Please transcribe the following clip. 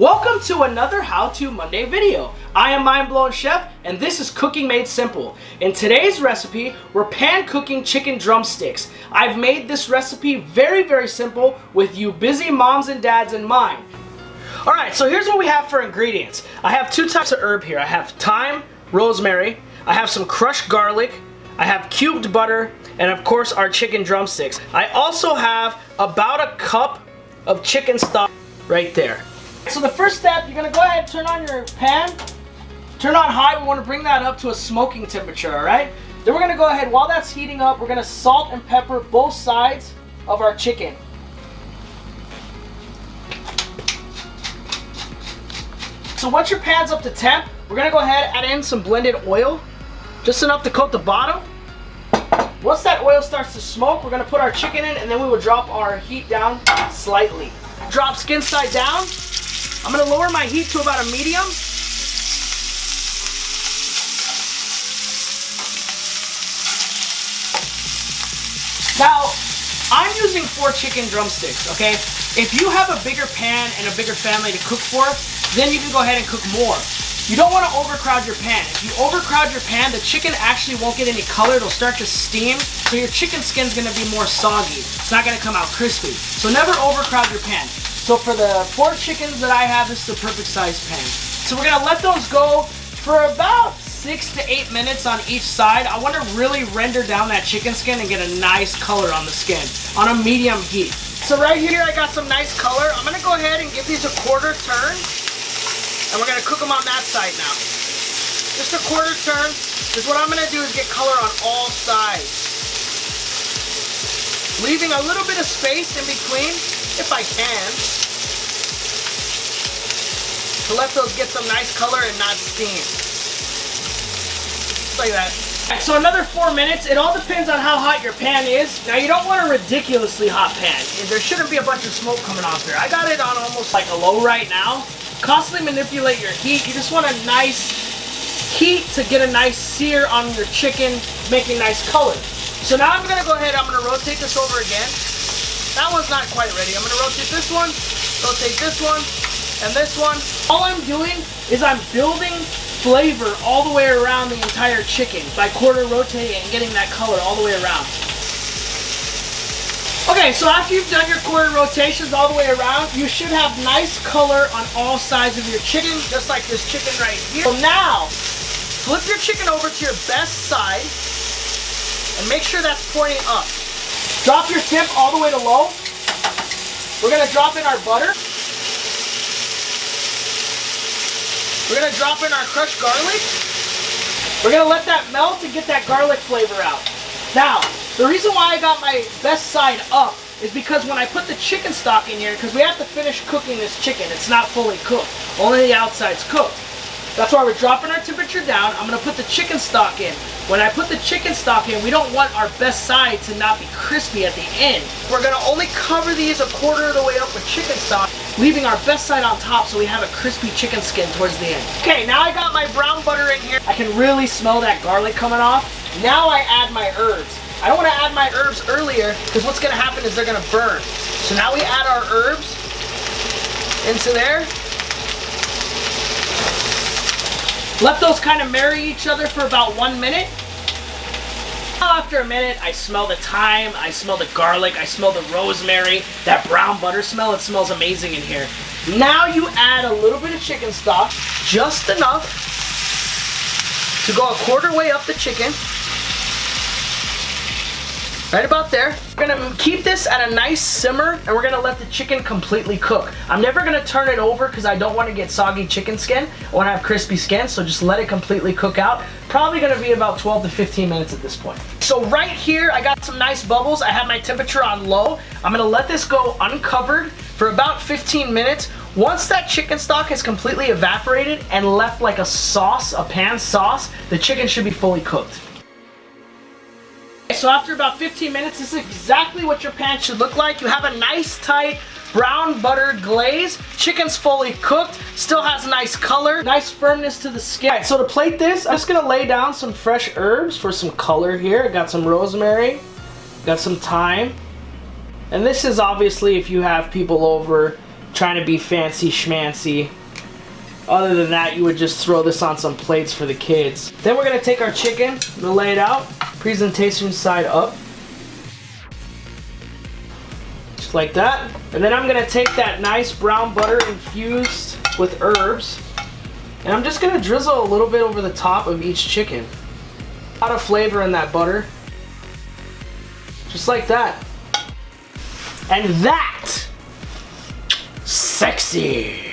Welcome to another How To Monday video. I am MindBlown Chef and this is Cooking Made Simple. In today's recipe, we're pan cooking chicken drumsticks. I've made this recipe very simple with you busy moms and dads in mind. Alright, so here's what we have for ingredients. I have two types of herb here. I have thyme, rosemary, I have some crushed garlic, I have cubed butter, and of course our chicken drumsticks. I also have about a cup of chicken stock right there. So the first step, you're going to go ahead and turn on your pan. Turn on high. We want to bring that up to a smoking temperature, alright? Then we're going to go ahead, while that's heating up, we're going to salt and pepper both sides of our chicken. So once your pan's up to temp, we're going to go ahead and add in some blended oil. Just enough to coat the bottom. Once that oil starts to smoke, we're going to put our chicken in and then we will drop our heat down slightly. Drop skin side down. I'm going to lower my heat to about a medium. Now, I'm using 4 chicken drumsticks, okay? If you have a bigger pan and a bigger family to cook for, then you can go ahead and cook more. You don't want to overcrowd your pan. If you overcrowd your pan, the chicken actually won't get any color. It'll start to steam, so your chicken skin's going to be more soggy. It's not going to come out crispy. So never overcrowd your pan. So for the 4 chickens that I have, this is the perfect size pan. So we're going to let those go for about 6 to 8 minutes on each side. I want to really render down that chicken skin and get a nice color on the skin on a medium heat. So right here I got some nice color. I'm going to go ahead and give these a quarter turn. And we're going to cook them on that side now. Just a quarter turn. Because what I'm going to do is get color on all sides. Leaving a little bit of space in between, if I can, to let those get some nice color and not steam. Just like that. So another 4 minutes. It all depends on how hot your pan is. Now you don't want a ridiculously hot pan. There shouldn't be a bunch of smoke coming off here. I got it on almost like a low right now. Constantly manipulate your heat. You just want a nice heat to get a nice sear on your chicken, making nice color. So now I'm going to go ahead, I'm going to rotate this over again. That one's not quite ready. I'm going to rotate this one, rotate this one, and this one. All I'm doing is I'm building flavor all the way around the entire chicken by quarter rotating and getting that color all the way around. Okay, so after you've done your quarter rotations all the way around, you should have nice color on all sides of your chicken, just like this chicken right here. So now, flip your chicken over to your best side and make sure that's pointing up. Drop your tip all the way to low. We're going to drop in our butter. We're going to drop in our crushed garlic. We're going to let that melt and get that garlic flavor out. Now, the reason why I got my best side up is because when I put the chicken stock in here, because we have to finish cooking this chicken, it's not fully cooked. Only the outside's cooked. That's why we're dropping our temperature down. I'm going to put the chicken stock in. When I put the chicken stock in, we don't want our best side to not be crispy at the end. We're going to only cover these a quarter of the way up with chicken stock, leaving our best side on top so we have a crispy chicken skin towards the end. Okay, now I got my brown butter in here. I can really smell that garlic coming off. Now I add my herbs. I don't want to add my herbs earlier because what's going to happen is they're going to burn. So now we add our herbs into there. Let those kind of marry each other for about 1 minute. Now after a minute, I smell the thyme, I smell the garlic, I smell the rosemary, that brown butter smell. It smells amazing in here. Now you add a little bit of chicken stock, just enough to go a quarter way up the chicken. Right about there. We're going to keep this at a nice simmer and we're going to let the chicken completely cook. I'm never going to turn it over because I don't want to get soggy chicken skin. I want to have crispy skin, so just let it completely cook out. Probably going to be about 12 to 15 minutes at this point. So right here, I got some nice bubbles. I have my temperature on low. I'm going to let this go uncovered for about 15 minutes. Once that chicken stock has completely evaporated and left like a sauce, a pan sauce, the chicken should be fully cooked. So after about 15 minutes, this is exactly what your pan should look like. You have a nice tight brown butter glaze. Chicken's fully cooked, still has nice color, nice firmness to the skin. All right, so to plate this, I'm just gonna lay down some fresh herbs for some color here. I got some rosemary, got some thyme, and this is obviously if you have people over trying to be fancy schmancy. Other than that, you would just throw this on some plates for the kids. Then we're gonna take our chicken, we'll lay it out, presentation side up. Just like that. And then I'm gonna take that nice brown butter infused with herbs, and I'm just gonna drizzle a little bit over the top of each chicken. A lot of flavor in that butter. Just like that. And that, sexy.